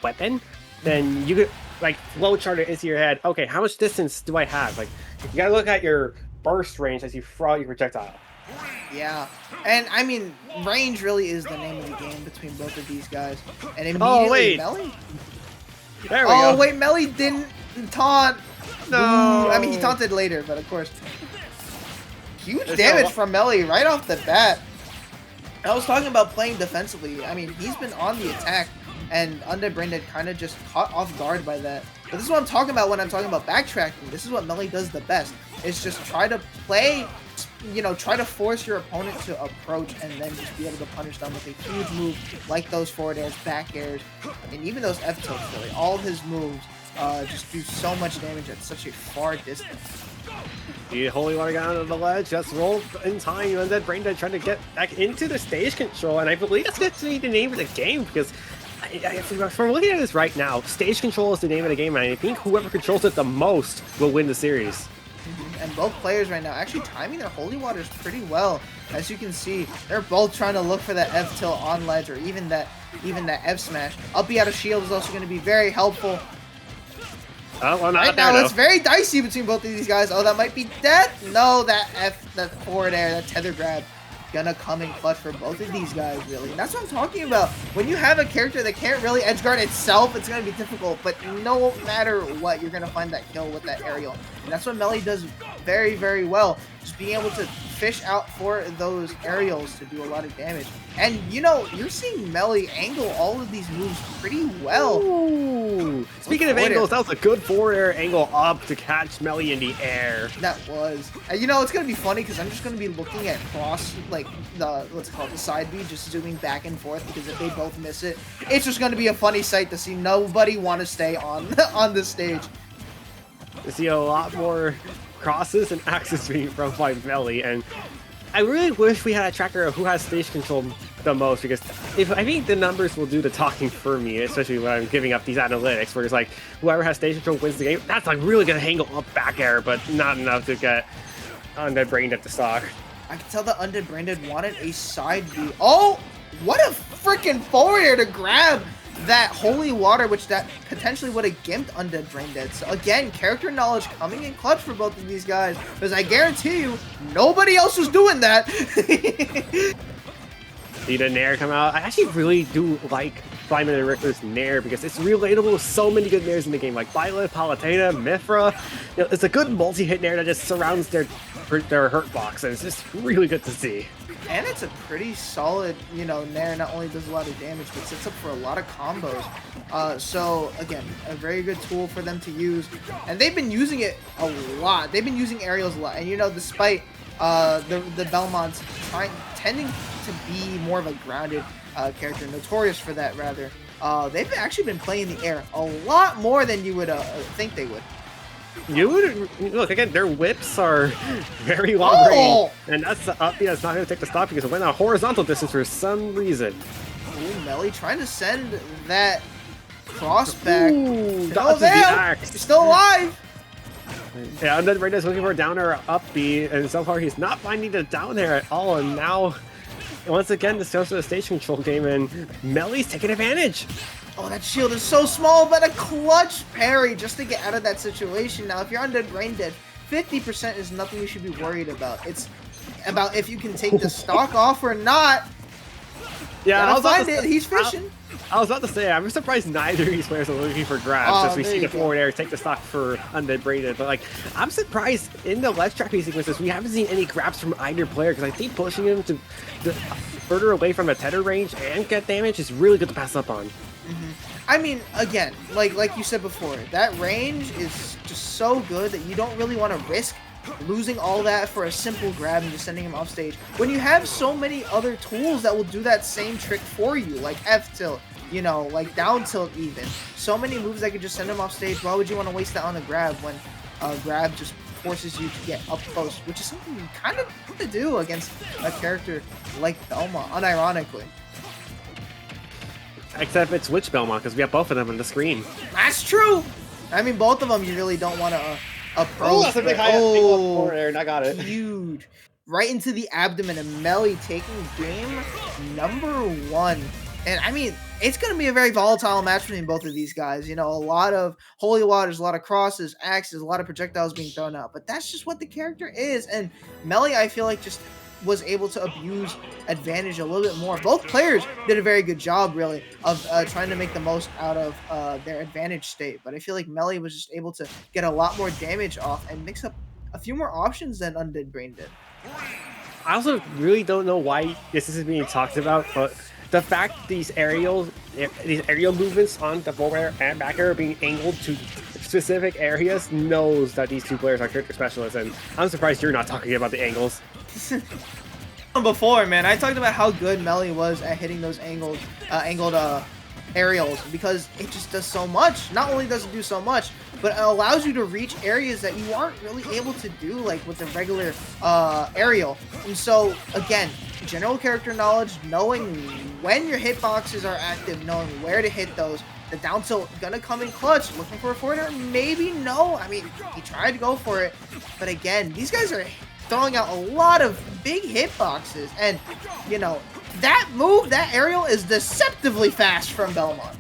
weapon, then you could like flow chart it into your head. Okay, how much distance do I have? Like you gotta look at your burst range as you throw out your projectile. Yeah, and I mean, range really is the name of the game between both of these guys. And Oh immediately, wait, Meli? there we Oh go. wait, Meli didn't taunt. No, Ooh, I mean, he taunted later, but of course, huge There's damage no- from Meli right off the bat. I was talking about playing defensively. I mean, he's been on the attack, and Undead Braindead kind of just caught off guard by that. But this is what I'm talking about when I'm talking about backtracking. This is what Meli does the best. It's just try to play, you know, try to force your opponent to approach and then just be able to punish them with a huge move like those forward airs, back airs, and even those F tilts, really. All of his moves just do so much damage at such a far distance. The Holy Water got onto the ledge, just rolled in time, and then Braindead trying to get back into the stage control, and I believe that's going to be the name of the game, because from looking at this right now, stage control is the name of the game, and I think whoever controls it the most will win the series. And both players right now actually timing their Holy Waters pretty well. As you can see, they're both trying to look for that F tilt on ledge, or even that F smash. Up B out of shield is also going to be very helpful. Oh, well, not Right there, now, it's though. very dicey between both of these guys. Oh, that might be death. No, that forward air, that tether grab, gonna come in clutch for both of these guys, really. And that's what I'm talking about. When you have a character that can't really edge guard itself, it's gonna be difficult. But no matter what, you're gonna find that kill with that aerial. And that's what Meli does very, very well. Just being able to fish out for those aerials to do a lot of damage. And, you know, you're seeing Meli angle all of these moves pretty well. Ooh. Speaking of angles, that was a good forward air angle up to catch Meli in the air. That was. You know, it's going to be funny because I'm just going to be looking at cross, like, what's it called, the side B, just zooming back and forth, because if they both miss it, it's just going to be a funny sight to see nobody want to stay on the stage. You see a lot more crosses and axes being thrown by Meli, and I really wish we had a tracker of who has stage control the most, because I think the numbers will do the talking for me, especially when I'm giving up these analytics, where it's like whoever has stage control wins the game. That's like really good angle up back air, but not enough to get Undead Braindead to stock. I can tell the Undead Braindead wanted a side B. Oh, what a freaking forward air to grab that Holy Water, which that potentially would have gimped Undead Braindead. So again, character knowledge coming in clutch for both of these guys, because I guarantee you, nobody else was doing that. See the Nair come out. I actually really do like Simon and Richter's Nair, because it's relatable with so many good Nairs in the game, like Byleth, Palutena, Mithra. You know, it's a good multi-hit Nair that just surrounds their hurt box, and it's just really good to see. And it's a pretty solid, you know, Nair. Not only does a lot of damage, but sets up for a lot of combos. So, again, a very good tool for them to use. And they've been using it a lot. They've been using aerials a lot. And, you know, despite the Belmonts tending to be more of a grounded character, notorious for that, rather, they've actually been playing the air a lot more than you would think they would. You would look again. Their whips are very long range, and that's the up B that's not going to take the stock, because it went a horizontal distance for some reason. Ooh, Meli trying to send that cross back. Ooh, Oh, dodges the axe. He's still alive. Yeah, Undead Braindead is looking for a down air up B, and so far he's not finding the down air at all. And now, once again, this goes to the stage control game, and Meli's taking advantage. Oh, that shield is so small, but a clutch parry just to get out of that situation. Now, if you're Undead Braindead, 50% is nothing you should be worried about. It's about if you can take the stock off or not. Yeah, Gotta find it. He's fishing. I was about to say, I'm surprised neither of these players are looking for grabs, as we see the forward air take the stock for Undead Braindead. But like, I'm surprised in the ledge tracking sequences we haven't seen any grabs from either player, because I think pushing him to further away from the tether range and get damage is really good to pass up on. I mean, again, like you said before, that range is just so good that you don't really want to risk losing all that for a simple grab and just sending him off stage, when you have so many other tools that will do that same trick for you, like F tilt, you know, like down tilt even. So many moves that could just send him off stage. Why would you want to waste that on a grab when grab just forces you to get up close, which is something you kind of have to do against a character like Belmont, unironically. Except it's which Belmont, because we have both of them on the screen. That's true. I mean, both of them you really don't want to approach. Oh, that's a big high forward air, and I got it. Huge. Right into the abdomen, and Meli taking game number 1. And I mean, it's going to be a very volatile match between both of these guys. You know, a lot of holy waters, a lot of crosses, axes, a lot of projectiles being thrown out. But that's just what the character is. And Meli, I feel like, just was able to abuse advantage a little bit more. Both players did a very good job, really, of trying to make the most out of their advantage state. But I feel like Meli was just able to get a lot more damage off and mix up a few more options than Undead Brain did. I also really don't know why this isn't being talked about, but the fact these aerial movements on the forward and back air are being angled to specific areas knows that these two players are character specialists, and I'm surprised you're not talking about the angles. Before, man, I talked about how good Meli was at hitting those angled aerials, because it just does so much. Not only does it do so much, but it allows you to reach areas that you aren't really able to do like with the regular aerial. And so again, general character knowledge, knowing when your hitboxes are active, knowing where to hit those. The down tilt gonna come in clutch, looking for a forwarder, maybe no. I mean, he tried to go for it, but again, these guys are throwing out a lot of big hitboxes, and you know, that move, that aerial is deceptively fast from Belmont.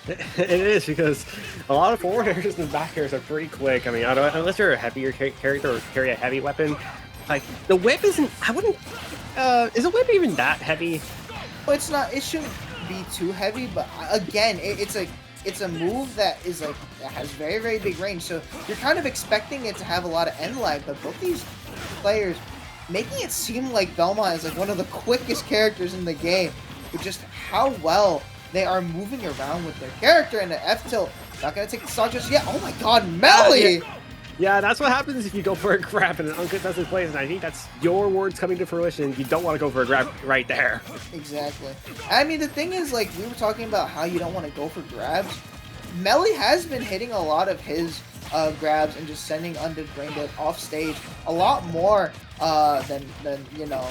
It is, because a lot of forward airs and back airs are pretty quick. I mean, unless you're a heavier character or carry a heavy weapon, like the whip isn't. I wouldn't. Is a whip even that heavy? Well, it's not. It shouldn't be too heavy, but again, it's a move that is like that has very, very big range. So you're kind of expecting it to have a lot of end lag, but both these players making it seem like Belmont is like one of the quickest characters in the game, with just how well they are moving around with their character. And the F tilt, not gonna take the stock just yet. Oh my God, Meli! Yeah, that's what happens if you go for a grab in an uncontested place, and I think that's your words coming to fruition. You don't want to go for a grab right there. Exactly. I mean, the thing is, like, we were talking about how you don't want to go for grabs. Meli has been hitting a lot of his grabs and just sending Undead Braindead off stage a lot more than you know,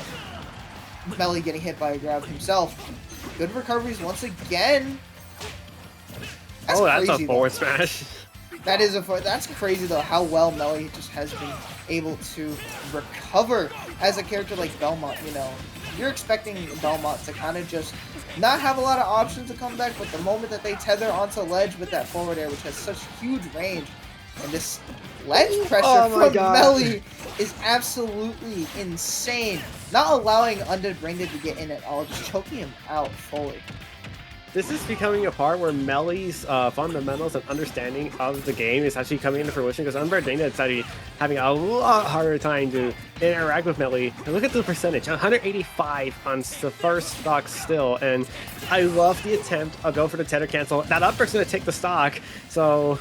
Meli getting hit by a grab himself. Good recoveries once again. That's a forward smash. That's crazy though, how well Meli just has been able to recover as a character like Belmont. You know, you're expecting Belmont to kind of just not have a lot of options to come back, but the moment that they tether onto ledge with that forward air, which has such huge range, and this ledge pressure from Meli is absolutely insane. Not allowing Undead Braindead to get in at all, just choking him out fully. This is becoming a part where Meli's fundamentals and understanding of the game is actually coming into fruition, because Undead Braindead is actually having a lot harder time to interact with Meli. And look at the percentage, 185 on the first stock still, and I love the attempt. I'll go for the tether cancel. That up is going to take the stock, so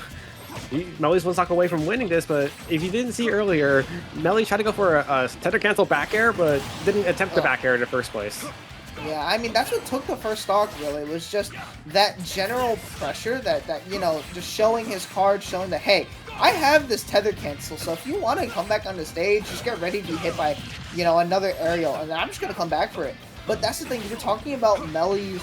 Meli's one stock away from winning this. But if you didn't see earlier, Meli tried to go for a tether cancel back air, but didn't attempt the back air in the first place. Yeah, I mean, that's what took the first stock, really, was just that general pressure, that you know, just showing his card, showing that, hey, I have this tether cancel, so if you want to come back on the stage, just get ready to be hit by, you know, another aerial, and I'm just going to come back for it. But that's the thing, you're talking about Meli's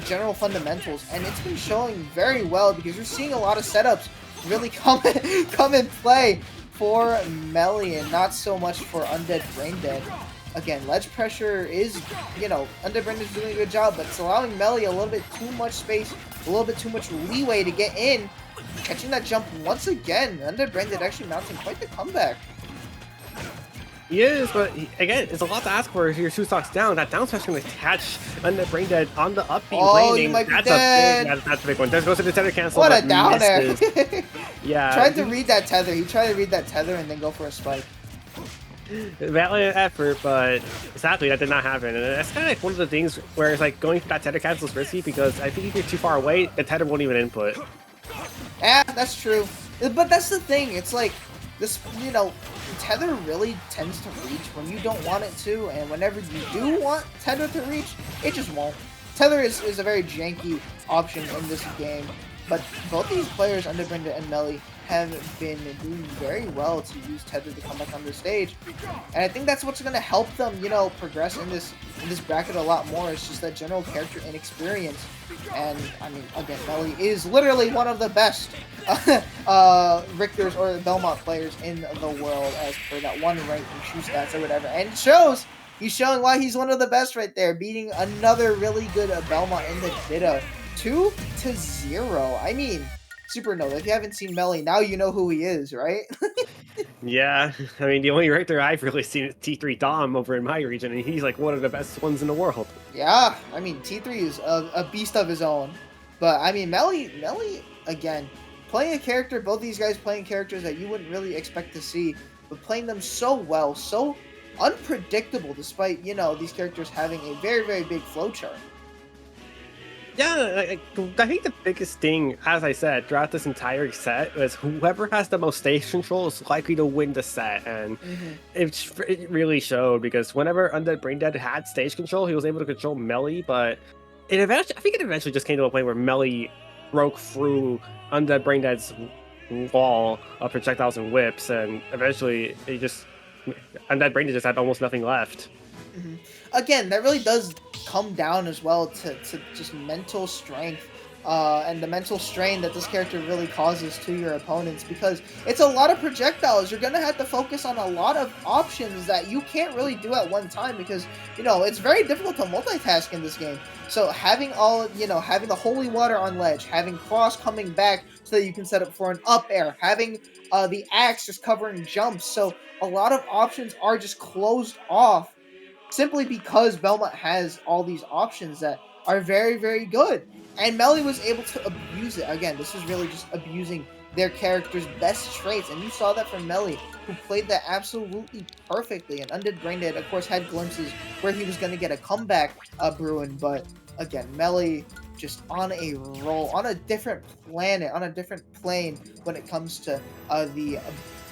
general fundamentals, and it's been showing very well, because you're seeing a lot of setups really come in play for Meli, and not so much for Undead Braindead. Again, ledge pressure is, you know, Undead Braindead is doing a good job, but it's allowing Meli a little bit too much space, a little bit too much leeway to get in. Catching that jump once again, Undead Braindead actually mounting quite the comeback. He is, but again, it's a lot to ask for if you're 2 stocks down. That down smash going to catch Undead Braindead on the up beam landing. That's a big one. There goes to the tether cancel. What a downer. Yeah. Tried to read that tether. He tried to read that tether and then go for a spike. Valiant effort, but sadly that did not happen. And that's kind of like one of the things where it's like going for that tether cancel is risky, because I think if you're too far away, the tether won't even input. Yeah, that's true. But that's the thing. It's like this, you know, tether really tends to reach when you don't want it to, and whenever you do want tether to reach, it just won't. Tether is a very janky option in this game, but both these players, Undead Braindead and Meli, have been doing very well to use tether to come back on the stage, and I think that's what's going to help them, you know, progress in this bracket a lot more. It's just that general character inexperience, and I mean, again, Meli is literally one of the best Richters or Belmont players in the world, as per that one ranking shoe stats or whatever, and it shows He's showing why he's one of the best right there, beating another really good Belmont in the Ditto. 2-0. I mean, Supernova, if you haven't seen Meli, now you know who he is, right? Yeah, I mean, the only Richter I've really seen is T3 Dom over in my region, and he's like one of the best ones in the world. Yeah, I mean, T3 is a beast of his own. But, I mean, Meli, again, playing a character, both these guys playing characters that you wouldn't really expect to see, but playing them so well, so unpredictable, despite, you know, these characters having a very, very big flowchart. Yeah, I think the biggest thing, as I said, throughout this entire set was whoever has the most stage control is likely to win the set, and Hmm. it really showed because whenever Undead Braindead had stage control, he was able to control Meli, but I think it eventually just came to a point where Meli broke through Undead Braindead's wall of projectiles and whips, and eventually Undead Braindead just had almost nothing left. Hmm. Again, that really does come down as well to just mental strength and the mental strain that this character really causes to your opponents because it's a lot of projectiles. You're going to have to focus on a lot of options that you can't really do at one time because, you know, it's very difficult to multitask in this game. So having having the holy water on ledge, having cross coming back so that you can set up for an up air, having the axe just covering jumps. So a lot of options are just closed off simply because Belmont has all these options that are very, very good. And Meli was able to abuse it. Again, this is really just abusing their character's best traits. And you saw that from Meli, who played that absolutely perfectly. And Undead Braindead, of course, had glimpses where he was going to get a comeback brewing. But again, Meli just on a roll, on a different planet, on a different plane when it comes to the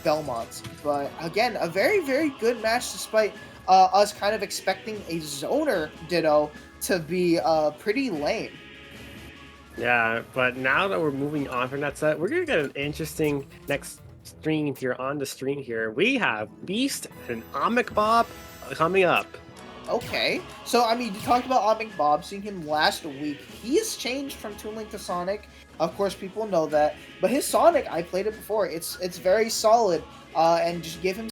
Belmonts. But again, a very, very good match despite us kind of expecting a zoner Ditto to be pretty lame. Yeah, but now that we're moving on from that set, we're gonna get an interesting next stream here on the stream here. We have Beast and Amic Bob coming up. Okay, so I mean, you talked about Amic Bob, seeing him last week. He has changed from Toon Link to Sonic. Of course, people know that, but his Sonic, I played it before. It's very solid, and just give him